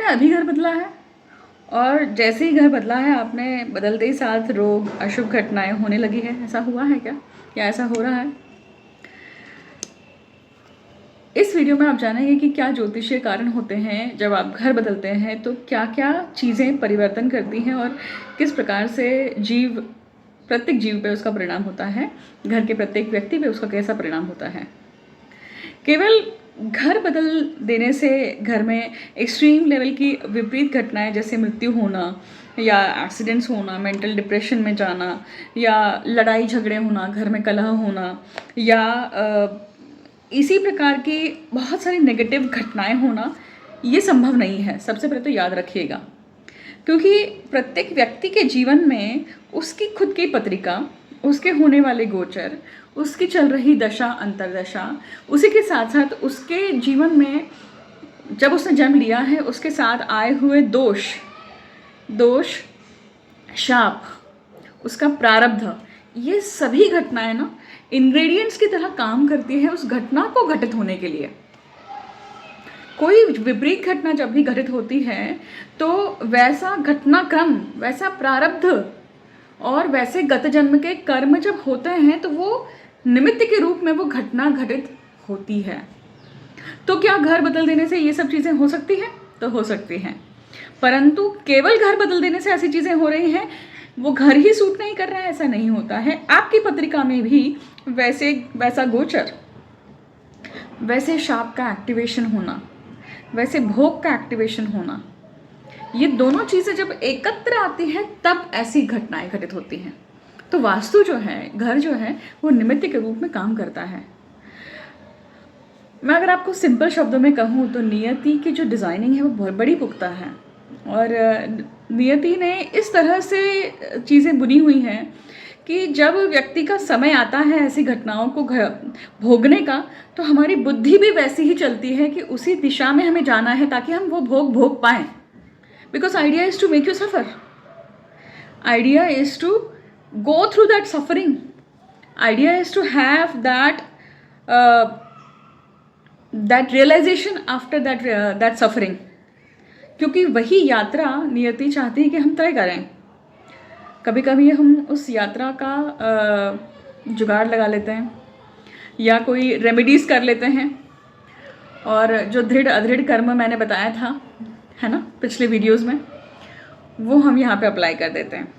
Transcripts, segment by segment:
अभी घर बदला है और जैसे ही घर बदला है आपने बदलते ही साथ रोग अशुभ घटनाएं होने लगी है? ऐसा हुआ है क्या या ऐसा हो रहा है? इस वीडियो में आप जानेंगे कि क्या ज्योतिषीय कारण होते हैं जब आप घर बदलते हैं तो क्या क्या चीज़ें परिवर्तन करती हैं और किस प्रकार से प्रत्येक जीव पे उसका परिणाम होता है, घर के प्रत्येक व्यक्ति पे उसका कैसा परिणाम होता है। केवल घर बदल देने से घर में एक्सट्रीम लेवल की विपरीत घटनाएं जैसे मृत्यु होना या एक्सीडेंट्स होना, मेंटल डिप्रेशन में जाना या लड़ाई झगड़े होना, घर में कलह होना या इसी प्रकार की बहुत सारी नेगेटिव घटनाएं होना ये संभव नहीं है। सबसे पहले तो याद रखिएगा, क्योंकि प्रत्येक व्यक्ति के जीवन में उसकी खुद की पत्रिका, उसके होने वाले गोचर, उसकी चल रही दशा अंतरदशा, उसी के साथ साथ उसके जीवन में जब उसने जन्म लिया है उसके साथ आए हुए दोष, शाप, उसका प्रारब्ध, ये सभी घटनाएं ना इंग्रेडिएंट्स की तरह काम करती है उस घटना को घटित होने के लिए। कोई विपरीत घटना जब भी घटित होती है तो वैसा घटनाक्रम, वैसा प्रारब्ध और वैसे गत जन्म के कर्म जब होते हैं तो वो निमित्त के रूप में वो घटना घटित होती है। तो क्या घर बदल देने से ये सब चीज़ें हो सकती हैं? तो हो सकती हैं, परंतु केवल घर बदल देने से ऐसी चीज़ें हो रही हैं, वो घर ही सूट नहीं कर रहा है, ऐसा नहीं होता है। आपकी पत्रिका में भी वैसा गोचर, वैसे शाप का एक्टिवेशन होना, वैसे भोग का एक्टिवेशन होना, ये दोनों चीज़ें जब एकत्र आती हैं तब ऐसी घटनाएं घटित होती हैं। तो वास्तु जो है, घर जो है, वो निमित्त के रूप में काम करता है। मैं अगर आपको सिंपल शब्दों में कहूँ तो नियति की जो डिज़ाइनिंग है वो बहुत बड़ी पुख्ता है और नियति ने इस तरह से चीज़ें बुनी हुई हैं कि जब व्यक्ति का समय आता है ऐसी घटनाओं को भोगने का, तो हमारी बुद्धि भी वैसी ही चलती है कि उसी दिशा में हमें जाना है ताकि हम वो भोग पाएँ। Because idea is to make you suffer, idea is to go through that suffering, idea is to have that realization after that suffering, क्योंकि वही यात्रा नियति चाहती है कि हम तय करें। कभी कभी हम उस यात्रा का जुगाड़ लगा लेते हैं या कोई रेमेडीज़ कर लेते हैं और जो दृढ़ अदृढ़ कर्म मैंने बताया था, है ना, पिछले वीडियोज़ में, वो हम यहाँ पे अप्लाई कर देते हैं।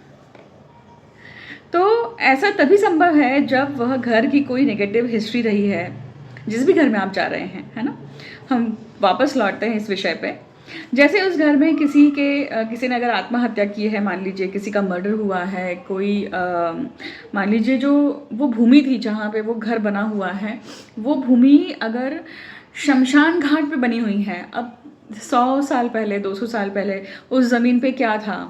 तो ऐसा तभी संभव है जब वह घर की कोई नेगेटिव हिस्ट्री रही है, जिस भी घर में आप जा रहे हैं, है ना। हम वापस लौटते हैं इस विषय पे। जैसे उस घर में किसी ने अगर आत्महत्या की है, मान लीजिए किसी का मर्डर हुआ है, कोई मान लीजिए जो वो भूमि थी जहाँ पे वो घर बना हुआ है, वो भूमि अगर शमशान घाट पे बनी हुई है, अब 100 साल पहले, 200 साल पहले उस ज़मीन पे क्या था?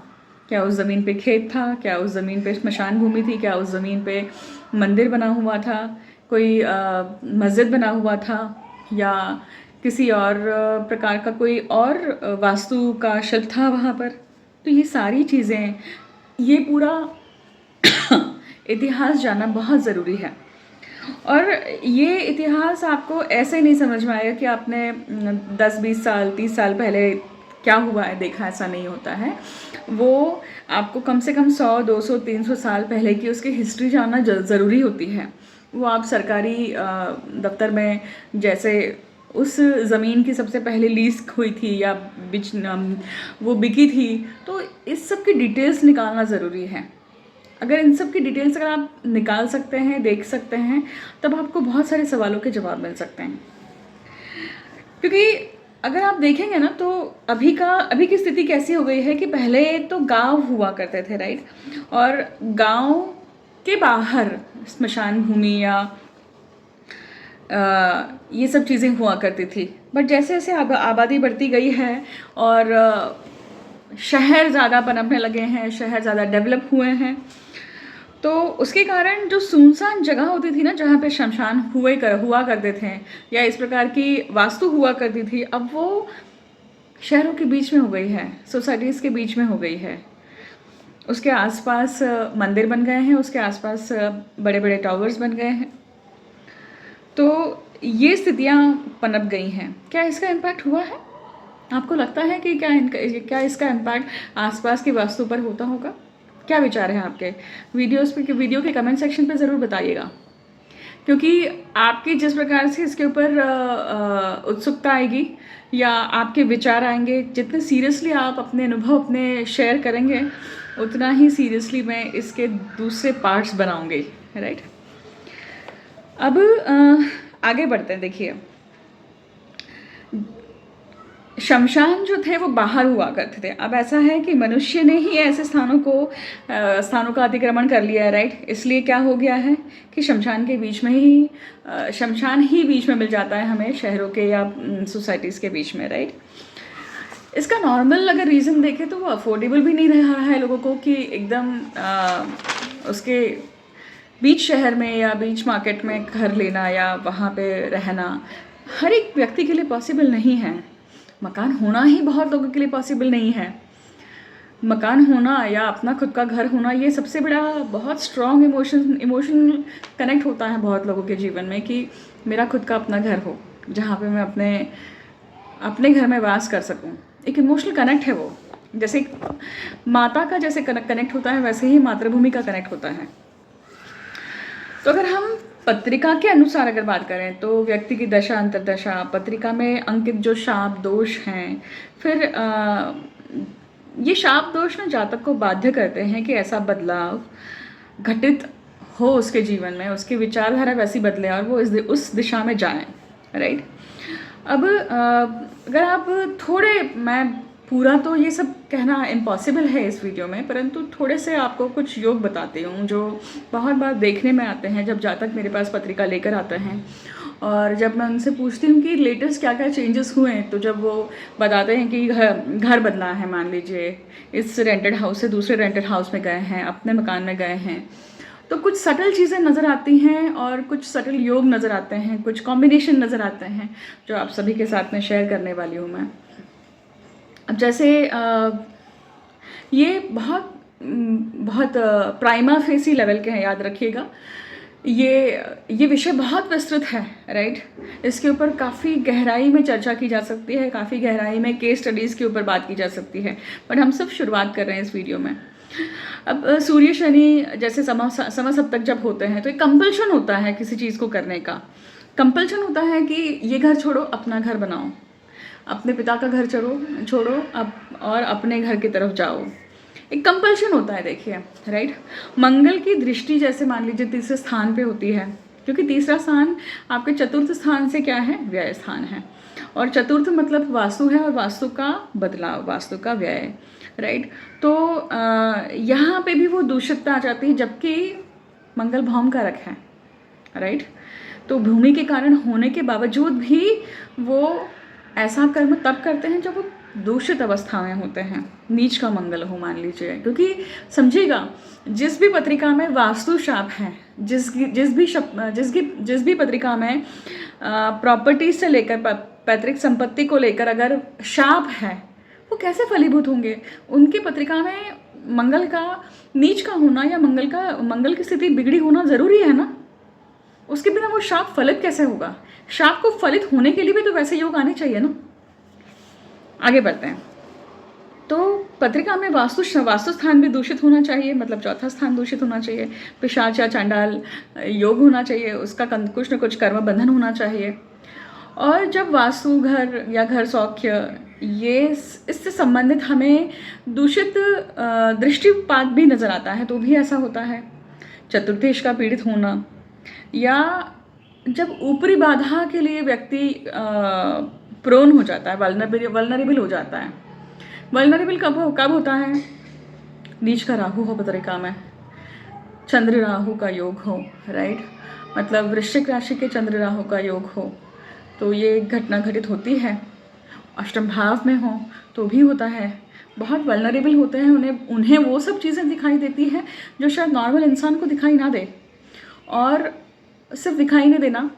क्या उस ज़मीन पे खेत था? क्या उस ज़मीन पे श्मशान भूमि थी? क्या उस ज़मीन पे मंदिर बना हुआ था, कोई मस्जिद बना हुआ था, या किसी और प्रकार का कोई और वास्तु का शिल्प था वहाँ पर? तो ये सारी चीज़ें, ये पूरा इतिहास जानना बहुत ज़रूरी है। और ये इतिहास आपको ऐसे नहीं समझ में आएगा कि आपने 10-20 साल 30 साल पहले क्या हुआ है देखा, ऐसा नहीं होता है। वो आपको कम से कम 100, 200, 300 साल पहले की उसकी हिस्ट्री जानना ज़रूरी होती है। वो आप सरकारी दफ्तर में जैसे उस ज़मीन की सबसे पहले लीज हुई थी या वो बिकी थी, तो इस सब की डिटेल्स निकालना ज़रूरी है। अगर इन सब की डिटेल्स अगर आप निकाल सकते हैं, देख सकते हैं, तब आपको बहुत सारे सवालों के जवाब मिल सकते हैं। क्योंकि अगर आप देखेंगे ना तो अभी की स्थिति कैसी हो गई है कि पहले तो गांव हुआ करते थे, राइट, और गांव के बाहर स्मशान भूमि या ये सब चीज़ें हुआ करती थी। बट जैसे जैसे आबादी बढ़ती गई है और शहर ज़्यादा पनपने लगे हैं, शहर ज़्यादा डेवलप हुए हैं, तो उसके कारण जो सुनसान जगह होती थी ना, जहाँ पे शमशान हुआ करते थे या इस प्रकार की वास्तु हुआ करती थी, अब वो शहरों के बीच में हो गई है, सोसाइटीज़ के बीच में हो गई है। उसके आसपास मंदिर बन गए हैं, उसके आसपास बड़े बड़े टावर्स बन गए हैं। तो ये स्थितियाँ पनप गई हैं। क्या इसका इम्पैक्ट हुआ है? आपको लगता है कि क्या इसका इम्पैक्ट आसपास की वास्तु पर होता होगा? क्या विचार हैं आपके? वीडियो के कमेंट सेक्शन पे ज़रूर बताइएगा, क्योंकि आपकी जिस प्रकार से इसके ऊपर उत्सुकता आएगी या आपके विचार आएंगे, जितने सीरियसली आप अपने अनुभव अपने शेयर करेंगे, उतना ही सीरियसली मैं इसके दूसरे पार्ट्स बनाऊंगी, राइट? अब आगे बढ़ते हैं। देखिए, शमशान जो थे वो बाहर हुआ करते थे। अब ऐसा है कि मनुष्य ने ही ऐसे स्थानों का अतिक्रमण कर लिया है, राइट? इसलिए क्या हो गया है कि शमशान ही बीच में मिल जाता है हमें, शहरों के या सोसाइटीज़ के बीच में, राइट? इसका नॉर्मल अगर रीज़न देखें तो वो अफोर्डेबल भी नहीं रहा है लोगों को कि एकदम उसके बीच शहर में या बीच मार्केट में घर लेना या वहाँ पे रहना हर एक व्यक्ति के लिए पॉसिबल नहीं है। मकान होना ही बहुत लोगों के लिए पॉसिबल नहीं है। मकान होना या अपना खुद का घर होना, ये सबसे बड़ा बहुत स्ट्रॉन्ग इमोशनल कनेक्ट होता है बहुत लोगों के जीवन में कि मेरा खुद का अपना घर हो, जहाँ पे मैं अपने घर में वास कर सकूँ। एक इमोशनल कनेक्ट है वो, जैसे माता का जैसे कनेक्ट होता है, वैसे ही मातृभूमि का कनेक्ट होता है। तो अगर हम पत्रिका के अनुसार अगर बात करें तो व्यक्ति की दशा अंतर्दशा, पत्रिका में अंकित जो शाप दोष हैं, फिर ये शाप दोष ना जातक को बाध्य करते हैं कि ऐसा बदलाव घटित हो उसके जीवन में, उसकी विचारधारा वैसी बदले और वो उस दिशा में जाएं, राइट? अब अगर आप मैं पूरा तो ये सब कहना इम्पॉसिबल है इस वीडियो में, परंतु थोड़े से आपको कुछ योग बताती हूँ जो बहुत बार देखने में आते हैं जब जातक मेरे पास पत्रिका लेकर आते हैं। और जब मैं उनसे पूछती हूँ कि लेटेस्ट क्या क्या चेंजेस हुए हैं, तो जब वो बताते हैं कि घर बदला है, मान लीजिए इस रेंटेड हाउस से दूसरे रेंटेड हाउस में गए हैं, अपने मकान में गए हैं, तो कुछ सटल चीज़ें नज़र आती हैं और कुछ सटल योग नज़र आते हैं, कुछ कॉम्बिनेशन नज़र आते हैं जो आप सभी के साथ में शेयर करने वाली हूँ मैं। अब जैसे ये बहुत प्राइमा फेसी लेवल के हैं, याद रखिएगा। ये विषय बहुत विस्तृत है, राइट? इसके ऊपर काफ़ी गहराई में चर्चा की जा सकती है, काफ़ी गहराई में केस स्टडीज़ के ऊपर बात की जा सकती है, बट हम सब शुरुआत कर रहे हैं इस वीडियो में। अब सूर्य शनि जैसे समय सप्तक जब होते हैं तो एक कंपल्शन होता है किसी चीज़ को करने का। कंपल्शन होता है कि ये घर छोड़ो, अपना घर बनाओ, अपने पिता का घर छोड़ो और अपने घर की तरफ जाओ। एक कंपल्शन होता है, देखिए, राइट? मंगल की दृष्टि जैसे मान लीजिए तीसरे स्थान पे होती है, क्योंकि तीसरा स्थान आपके चतुर्थ स्थान से क्या है, व्यय स्थान है, और चतुर्थ मतलब वास्तु है और वास्तु का बदलाव, वास्तु का व्यय, राइट? तो यहाँ पे भी वो दूषितता आ जाती है, जबकि मंगल भौम कारक है, राइट? तो भूमि के कारण होने के बावजूद भी वो ऐसा कर्म तब करते हैं जब वो दूषित अवस्था में होते हैं, नीच का मंगल हो मान लीजिए। क्योंकि समझिएगा, जिस भी पत्रिका में वास्तु शाप है, जिस भी पत्रिका में प्रॉपर्टी से लेकर पैतृक संपत्ति को लेकर अगर शाप है, वो कैसे फलीभूत होंगे? उनकी पत्रिका में मंगल का नीच का होना या मंगल की स्थिति बिगड़ी होना ज़रूरी है ना। उसके बिना वो शाप फलित कैसे होगा? शाप को फलित होने के लिए भी तो वैसे योग आने चाहिए ना। आगे बढ़ते हैं। तो पत्रिका में वास्तु स्थान भी दूषित होना चाहिए, मतलब चौथा स्थान दूषित होना चाहिए, पिशाच या चांडाल योग होना चाहिए, उसका कुछ न कुछ कर्म बंधन होना चाहिए। और जब वास्तु घर या घर सौख्य ये इससे संबंधित हमें दूषित दृष्टिपात भी नज़र आता है, तो भी ऐसा होता है। चतुर्थेश का पीड़ित होना, या जब ऊपरी बाधा के लिए व्यक्ति प्रोन हो जाता है, वल्नरेबल हो जाता है। वल्नरेबल कब होता है? नीच का राहु हो पत्रिका में, चंद्र राहु का योग हो, राइट? मतलब वृश्चिक राशि के चंद्र राहु का योग हो, तो ये घटना घटित होती है। अष्टम भाव में हो तो भी होता है। बहुत वल्नरेबल होते हैं, उन्हें वो सब चीज़ें दिखाई देती हैं जो शायद नॉर्मल इंसान को दिखाई ना दे। और सिर्फ दिखाई नहीं देना,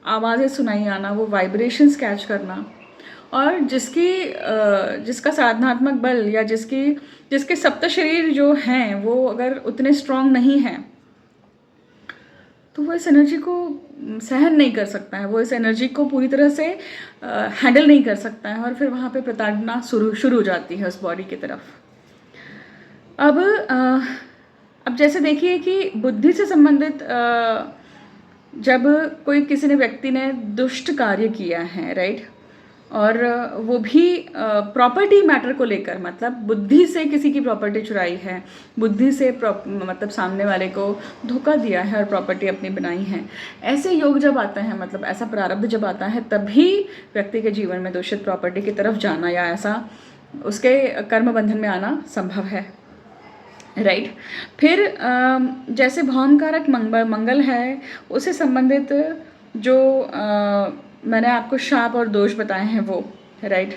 आवाज़ें सुनाई आना, वो वाइब्रेशंस कैच करना, और जिसका साधनात्मक बल या जिसके सप्त शरीर जो हैं वो अगर उतने स्ट्रांग नहीं हैं, तो वो इस एनर्जी को सहन नहीं कर सकता है, वो इस एनर्जी को पूरी तरह से हैंडल नहीं कर सकता है और फिर वहाँ पे प्रताड़ना शुरू हो जाती है उस बॉडी की तरफ। अब जैसे देखिए कि बुद्धि से संबंधित जब कोई किसी ने व्यक्ति ने दुष्ट कार्य किया है, राइट, और वो भी प्रॉपर्टी मैटर को लेकर, मतलब बुद्धि से किसी की प्रॉपर्टी चुराई है, बुद्धि से मतलब सामने वाले को धोखा दिया है और प्रॉपर्टी अपनी बनाई है, ऐसे योग जब आते हैं, मतलब ऐसा प्रारब्ध जब आता है, तभी व्यक्ति के जीवन में दूषित प्रॉपर्टी की तरफ जाना या ऐसा उसके कर्म बंधन में आना संभव है, राइट। फिर जैसे भौमकारक मंगल है, उससे संबंधित जो मैंने आपको शाप और दोष बताए हैं वो, राइट।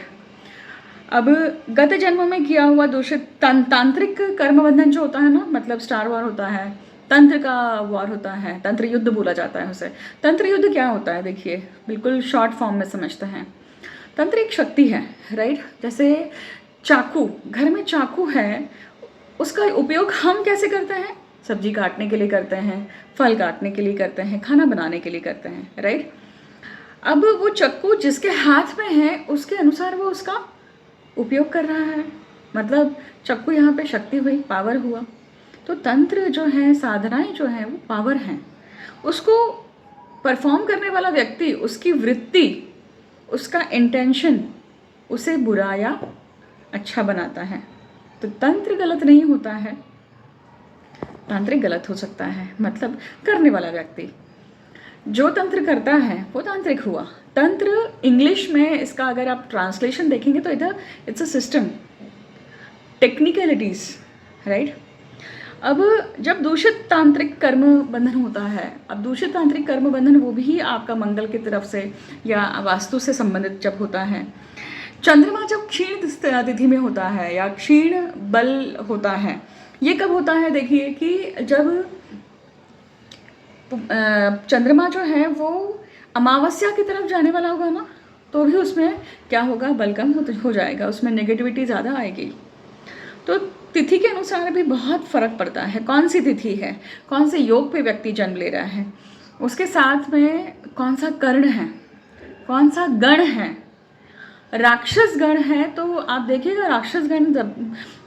अब गत जन्म में किया हुआ दूषित तांत्रिक कर्म बंधन जो होता है ना, मतलब स्टार वॉर होता है, तंत्र का वॉर होता है, तंत्र युद्ध बोला जाता है उसे। तंत्र युद्ध क्या होता है, देखिए बिल्कुल शॉर्ट फॉर्म में समझते हैं। तंत्र एक शक्ति है, राइट। जैसे चाकू, घर में चाकू है, उसका उपयोग हम कैसे करते हैं? सब्जी काटने के लिए करते हैं, फल काटने के लिए करते हैं, खाना बनाने के लिए करते हैं, राइट। अब वो चाकू जिसके हाथ में है उसके अनुसार वो उसका उपयोग कर रहा है, मतलब चाकू यहाँ पे शक्ति हुई, पावर हुआ। तो तंत्र जो है, साधनाएं जो हैं, वो पावर हैं। उसको परफॉर्म करने वाला व्यक्ति, उसकी वृत्ति, उसका इंटेंशन उसे बुरा या अच्छा बनाता है। तो तंत्र गलत नहीं होता है, तांत्रिक गलत हो सकता है, मतलब करने वाला व्यक्ति जो तंत्र करता है वो तांत्रिक हुआ। तंत्र इंग्लिश में इसका अगर आप ट्रांसलेशन देखेंगे तो इधर it's a system, technicalities, right. अब जब दूषित तांत्रिक कर्म बंधन होता है, अब दूषित तांत्रिक कर्म बंधन वो भी आपका मंगल की तरफ से या वास्तु से संबंधित जब होता है, चंद्रमा जब क्षीण तिथि में होता है या क्षीण बल होता है, ये कब होता है? देखिए कि जब चंद्रमा जो है वो अमावस्या की तरफ जाने वाला होगा ना, तो भी उसमें क्या होगा, बल कम हो जाएगा, उसमें नेगेटिविटी ज़्यादा आएगी। तो तिथि के अनुसार भी बहुत फर्क पड़ता है, कौन सी तिथि है, कौन से योग पे व्यक्ति जन्म ले रहा है, उसके साथ में कौन सा कर्ण है, कौन सा गण है। राक्षस गण है तो आप देखिएगा राक्षस गण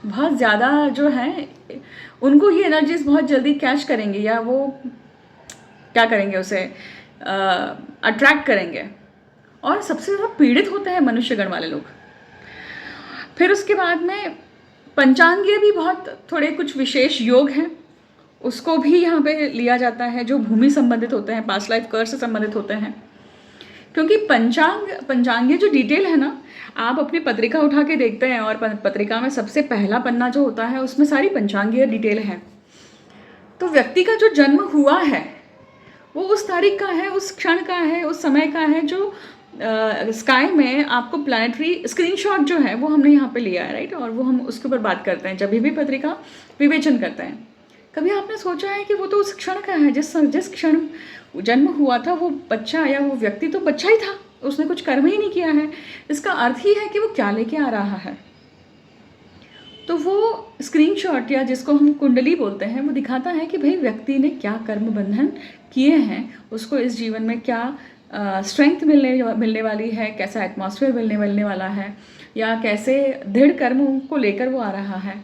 बहुत ज़्यादा जो है, उनको ये एनर्जीज बहुत जल्दी कैच करेंगे या वो क्या करेंगे, उसे अट्रैक्ट करेंगे, और सबसे ज़्यादा पीड़ित होते हैं मनुष्यगण वाले लोग। फिर उसके बाद में पंचांगीय भी बहुत थोड़े कुछ विशेष योग हैं, उसको भी यहाँ पे लिया जाता है, जो भूमि संबंधित होते हैं, पास्ट लाइफ कर्स से संबंधित होते हैं। क्योंकि पंचांगीय जो डिटेल है ना, आप अपनी पत्रिका उठा के देखते हैं और पत्रिका में सबसे पहला पन्ना जो होता है उसमें सारी पंचांगीय डिटेल है। तो व्यक्ति का जो जन्म हुआ है वो उस तारीख का है, उस क्षण का है, उस समय का है, जो स्काई में आपको प्लानिटरी स्क्रीनशॉट जो है वो हमने यहाँ पे लिया है, राइट। और वो हम उसके ऊपर बात करते हैं जब भी पत्रिका विवेचन करते हैं। कभी आपने सोचा है कि वो तो उस क्षण का है, जिस क्षण जन्म हुआ था वो बच्चा या वो व्यक्ति तो बच्चा ही था, उसने कुछ कर्म ही नहीं किया है। इसका अर्थ ही है कि वो क्या लेके आ रहा है। तो वो स्क्रीनशॉट या जिसको हम कुंडली बोलते हैं, वो दिखाता है कि भाई व्यक्ति ने क्या कर्म बंधन किए हैं, उसको इस जीवन में क्या स्ट्रेंथ मिलने वाली है, कैसा एटमॉस्फेयर मिलने वाला है, या कैसे दृढ़ कर्म को लेकर वो आ रहा है।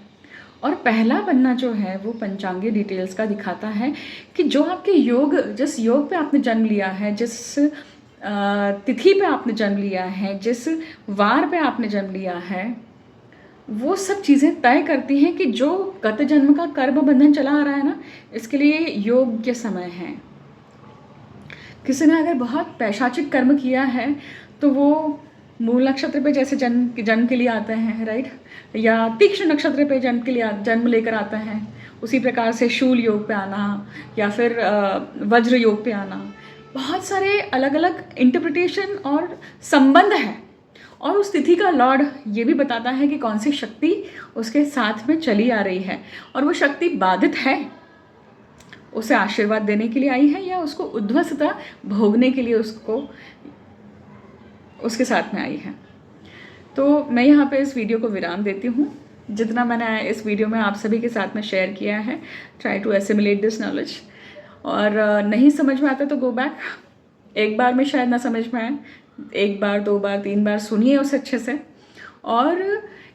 और पहला पन्ना जो है वो पंचांगीय डिटेल्स का दिखाता है कि जो आपके योग, जिस योग पे आपने जन्म लिया है, जिस तिथि पे आपने जन्म लिया है, जिस वार पे आपने जन्म लिया है, वो सब चीज़ें तय करती हैं कि जो गत जन्म का कर्म बंधन चला आ रहा है ना, इसके लिए योग्य समय है। किसी ने अगर बहुत पैशाचिक कर्म किया है तो वो मूल नक्षत्र पे जैसे जन्म के लिए आते हैं, राइट, या तीक्ष्ण नक्षत्र पे जन्म लेकर आते हैं, उसी प्रकार से शूल योग पे आना या फिर वज्र योग पे आना, बहुत सारे अलग अलग इंटरप्रिटेशन और संबंध है। और उस तिथि का लॉर्ड ये भी बताता है कि कौन सी शक्ति उसके साथ में चली आ रही है, और वो शक्ति बाधित है, उसे आशीर्वाद देने के लिए आई है, या उसको उद्ध्वस्तता भोगने के लिए उसके साथ में आई है। तो मैं यहाँ पे इस वीडियो को विराम देती हूँ। जितना मैंने इस वीडियो में आप सभी के साथ में शेयर किया है, try to assimilate this knowledge. और नहीं समझ में आता तो गो बैक, एक बार में शायद ना समझ में आए, एक बार, दो बार, तीन बार सुनिए उसे अच्छे से। और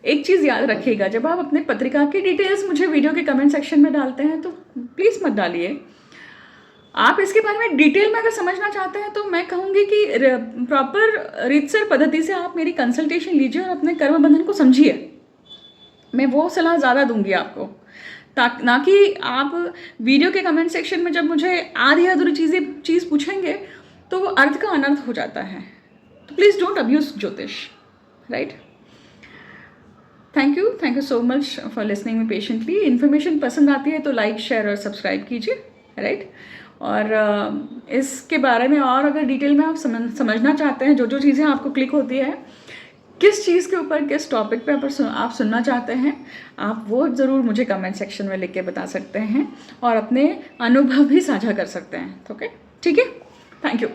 एक चीज़ याद रखिएगा, जब आप अपने पत्रिका की डिटेल्स मुझे वीडियो के कमेंट सेक्शन में डालते हैं तो प्लीज़ मत डालिए। आप इसके बारे में डिटेल में अगर समझना चाहते हैं तो मैं कहूँगी कि प्रॉपर रीतसर पद्धति से आप मेरी कंसल्टेशन लीजिए और अपने कर्म बंधन को समझिए। मैं वो सलाह ज़्यादा दूंगी आपको, ना कि आप वीडियो के कमेंट सेक्शन में जब मुझे आधी अधूरी चीज़ पूछेंगे तो वो अर्थ का अनर्थ हो जाता है। तो प्लीज़ डोंट अब्यूज ज्योतिष, right. Thank you so much for listening me patiently. Information पसंद आती है तो लाइक, शेयर और सब्सक्राइब कीजिए, राइट। और इसके बारे में और अगर डिटेल में आप समझना चाहते हैं, जो चीज़ें आपको क्लिक होती है, किस चीज़ के ऊपर, किस टॉपिक पे आप सुनना चाहते हैं, आप वो ज़रूर मुझे कमेंट सेक्शन में लिख के बता सकते हैं और अपने अनुभव भी साझा कर सकते हैं। ओके, ठीक है, थैंक यू।